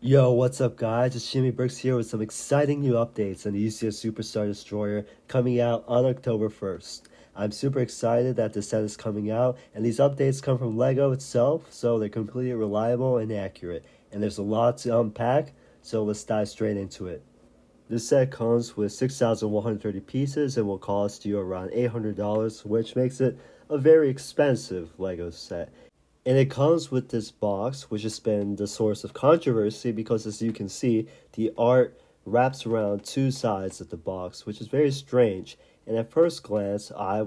Yo, what's up guys? It's Jimmy Brooks here with some exciting new updates on the UCS Super Star Destroyer coming out on October 1st. I'm super excited that the set is coming out, and these updates come from LEGO itself, so they're completely reliable and accurate. And there's a lot to unpack, so let's dive straight into it. This set comes with 6,130 pieces and will cost you around $800, which makes it a very expensive LEGO set. And it comes with this box, which has been the source of controversy because, as you can see, the art wraps around two sides of the box, which is very strange. And at first glance, I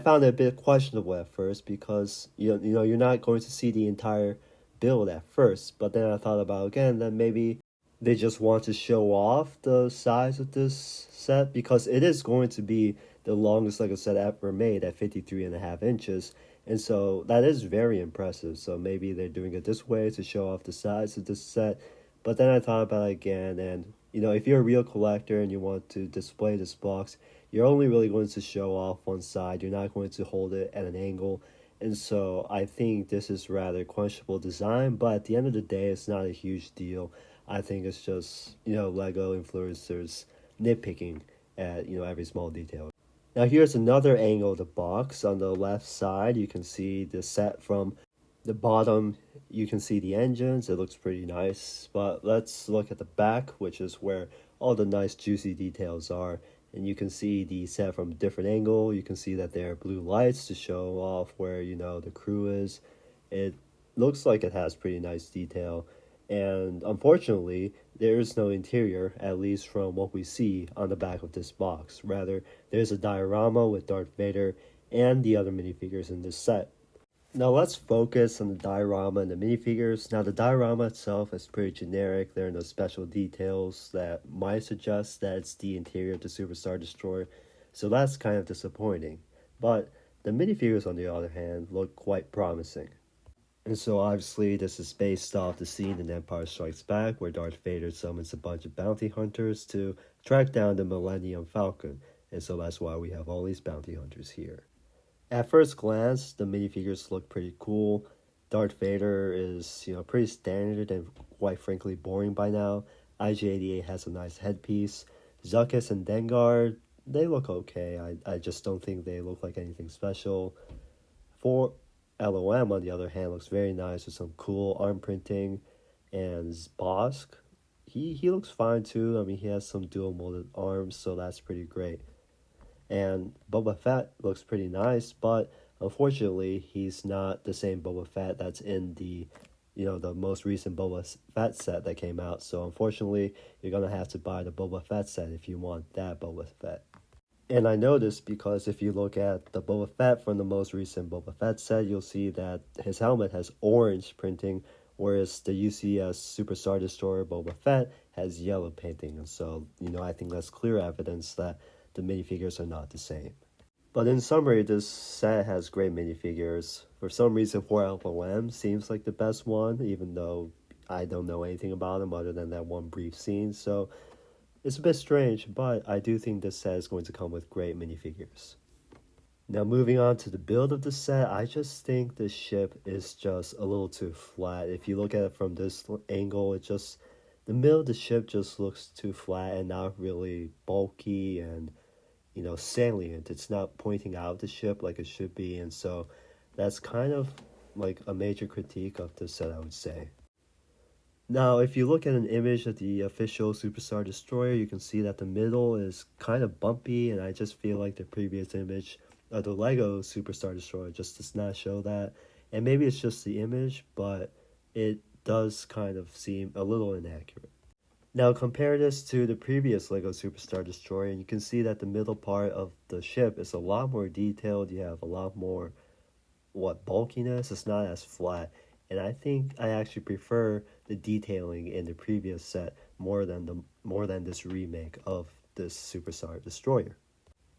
found it a bit questionable at first because you're not going to see the entire build at first. But then I thought about again that maybe they just want to show off the size of this set because it is going to be the longest Lego set ever made at 53.5 inches. And so that is very impressive. So maybe they're doing it this way to show off the size of this set. But then I thought about it again, and if you're a real collector and you want to display this box, you're only really going to show off one side. You're not going to hold it at an angle. And so I think this is rather questionable design, but at the end of the day, it's not a huge deal. I think it's just, Lego influencers nitpicking at, every small detail. Now here's another angle of the box. On the left side, you can see the set from the bottom. You can see the engines. It looks pretty nice. But let's look at the back, which is where all the nice juicy details are. And you can see the set from a different angle. You can see that there are blue lights to show off where, the crew is. It looks like it has pretty nice detail. And unfortunately, there is no interior, at least from what we see on the back of this box. Rather, there's a diorama with Darth Vader and the other minifigures in this set. Now let's focus on the diorama and the minifigures. Now the diorama itself is pretty generic. There are no special details that might suggest that it's the interior of the Super Star Destroyer, so that's kind of disappointing. But the minifigures, on the other hand, look quite promising. And so obviously this is based off the scene in Empire Strikes Back where Darth Vader summons a bunch of bounty hunters to track down the Millennium Falcon. And so that's why we have all these bounty hunters here. At first glance, the minifigures look pretty cool. Darth Vader is, pretty standard and quite frankly boring by now. IG-88 has a nice headpiece. Zuckuss and Dengar, they look okay. I just don't think they look like anything special. For LOM, on the other hand, looks very nice with some cool arm printing. And Bosk, he looks fine too. I mean, he has some dual molded arms, so that's pretty great. And Boba Fett looks pretty nice, but unfortunately, he's not the same Boba Fett that's in the most recent Boba Fett set that came out. So unfortunately, you're gonna have to buy the Boba Fett set if you want that Boba Fett. And I know this because if you look at the Boba Fett from the most recent Boba Fett set, you'll see that his helmet has orange printing, whereas the UCS Super Star Destroyer Boba Fett has yellow painting. And so, I think that's clear evidence that the minifigures are not the same. But in summary, this set has great minifigures. For some reason, 4LOM seems like the best one, even though I don't know anything about him other than that one brief scene. So it's a bit strange, but I do think this set is going to come with great minifigures. Now moving on to the build of the set, I just think the ship is just a little too flat. If you look at it from this angle, the middle of the ship just looks too flat and not really bulky and, salient. It's not pointing out the ship like it should be, and so that's kind of like a major critique of the set, I would say. Now, if you look at an image of the official Superstar Destroyer, you can see that the middle is kind of bumpy, and I just feel like the previous image of the Lego Superstar Destroyer just does not show that. And maybe it's just the image, but it does kind of seem a little inaccurate. Now, compare this to the previous Lego Superstar Destroyer, and you can see that the middle part of the ship is a lot more detailed. You have a lot more, bulkiness. It's not as flat. And I think I actually prefer the detailing in the previous set more than this remake of this Superstar Destroyer.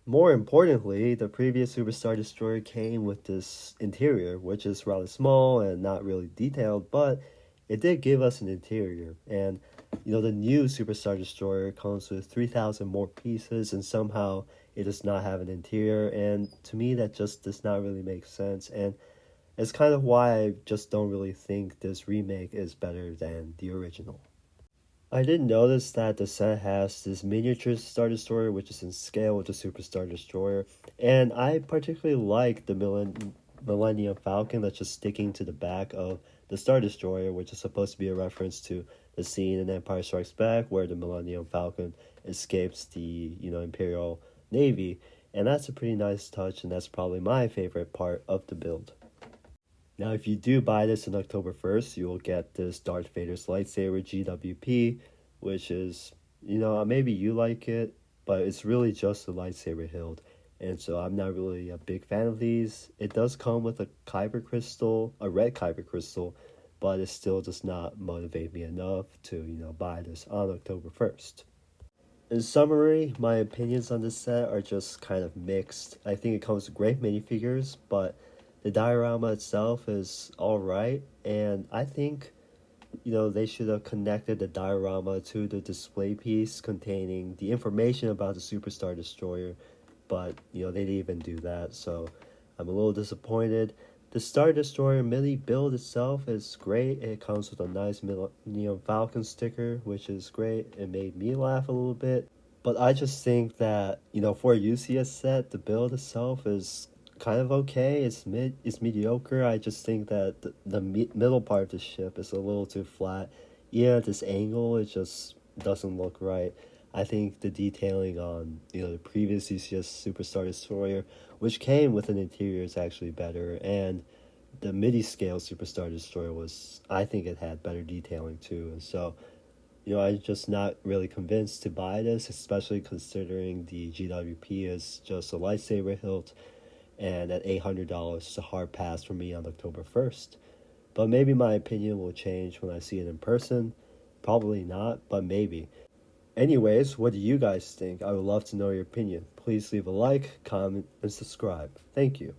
More importantly, the previous Superstar Destroyer came with this interior, which is rather small and not really detailed, but it did give us an interior. And the new Superstar Destroyer comes with 3,000 more pieces, and somehow it does not have an interior. And to me, that just does not really make sense. And It's kind of why I just don't really think this remake is better than the original. I did notice that the set has this miniature Star Destroyer, which is in scale with the Super Star Destroyer, and I particularly like the Millennium Falcon that's just sticking to the back of the Star Destroyer, which is supposed to be a reference to the scene in Empire Strikes Back where the Millennium Falcon escapes the Imperial Navy, and that's a pretty nice touch, and that's probably my favorite part of the build. Now, if you do buy this on October 1st, you will get this Darth Vader's lightsaber GWP, which is, maybe you like it, but it's really just a lightsaber hilt. And so I'm not really a big fan of these. It does come with a kyber crystal, a red kyber crystal, but it still does not motivate me enough to, buy this on October 1st. In summary, my opinions on this set are just kind of mixed. I think it comes with great minifigures, but the diorama itself is alright, and I think, they should have connected the diorama to the display piece containing the information about the Superstar Destroyer, but, they didn't even do that, so I'm a little disappointed. The Star Destroyer mini build itself is great. It comes with a nice Millennium Falcon sticker, which is great. It made me laugh a little bit. But I just think that, for a UCS set, the build itself is kind of okay. It's mediocre. I just think that the middle part of the ship is a little too flat. Yeah, this angle, it just doesn't look right. I think the detailing on, the previous UCS Superstar Destroyer, which came with an interior, is actually better. And the midi scale Superstar Destroyer was, I think it had better detailing too. And so, I'm just not really convinced to buy this, especially considering the GWP is just a lightsaber hilt, and at $800, it's a hard pass for me on October 1st. But maybe my opinion will change when I see it in person. Probably not, but maybe. Anyways, what do you guys think? I would love to know your opinion. Please leave a like, comment, and subscribe. Thank you.